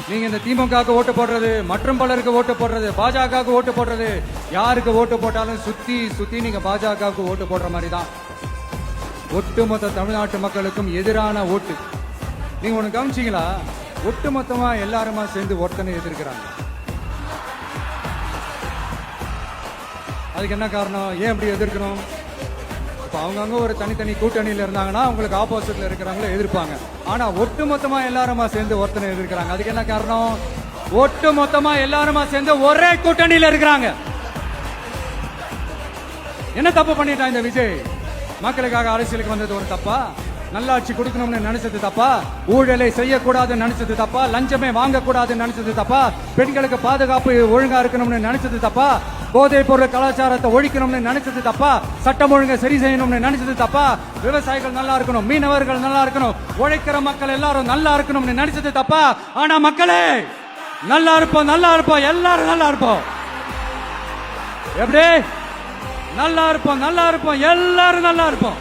நீங்க இந்த திமுகவுக்கு ஓட்டு போடுறது, மற்றும் பலருக்கு ஓட்டு போடுறது, பாஜகவுக்கு ஓட்டு போடுறது, யாருக்கு ஓட்டு போட்டாலும் சுத்தி சுத்தி நீங்க பாஜகவுக்கு ஓட்டு போடுற மாதிரி தான். ஒட்டுமொத்த தமிழ்நாட்டு மக்களுக்கும் எதிரான ஓட்டு. நீங்க ஒண்ணு கவனிச்சீங்களா? ஒட்டுமொத்தமா எல்லாருமா சேர்ந்து ஒருத்தனை எதிர்க்கிறாங்க. அதுக்கு என்ன காரணம்? ஏன் அப்படி எதிர்க்கணும்? இப்ப அவங்கவுங்க ஒரு தனித்தனி கூட்டணியில இருந்தாங்கன்னா அவங்களுக்கு ஆப்போசிட்ல இருக்கிறவங்கள எதிர்ப்பாங்க. ஆனா ஒட்டுமொத்தமா எல்லாருமா சேர்ந்து ஒருத்தனை எதிர்க்கிறாங்க. அதுக்கு என்ன காரணம்? ஒட்டுமொத்தமா எல்லாருமா சேர்ந்து ஒரே கூட்டணியில இருக்கிறாங்க. என்ன தப்பு பண்ணிட்டான் இந்த விஜய்? மக்களுக்காக அரசியலுக்கு வந்தது ஒரு தப்பா? நல்லாட்சி கொடுக்கணும்னு நினைச்சது தப்பா? ஊழலை செய்யக்கூடாதுன்னு நினைச்சது தப்பா? லஞ்சமே வாங்கக்கூடாதுன்னு நினைச்சது தப்பா? பெண்களுக்கு பாதுகாப்பு ஒழுங்கா இருக்கணும்னு நினைச்சது தப்பா? போதைப் பொருள் கலாச்சாரத்தை ஒழிக்கணும்னு நினைச்சது தப்பா? சட்டம் ஒழுங்கை சரி செய்யணும்னு நினைச்சது தப்பா? விவசாயிகள் நல்லா இருக்கணும், மீனவர்கள் நல்லா இருக்கணும், உழைக்கிற மக்கள் எல்லாரும் நல்லா இருக்கணும்னு நினைச்சது தப்பா? ஆனா மக்களே நல்லா இருப்போம், நல்லா இருப்போம், எல்லாரும் நல்லா இருப்போம். எப்படி நல்லா இருப்போம், நல்லா இருப்போம், எல்லாரும் நல்லா இருப்போம்.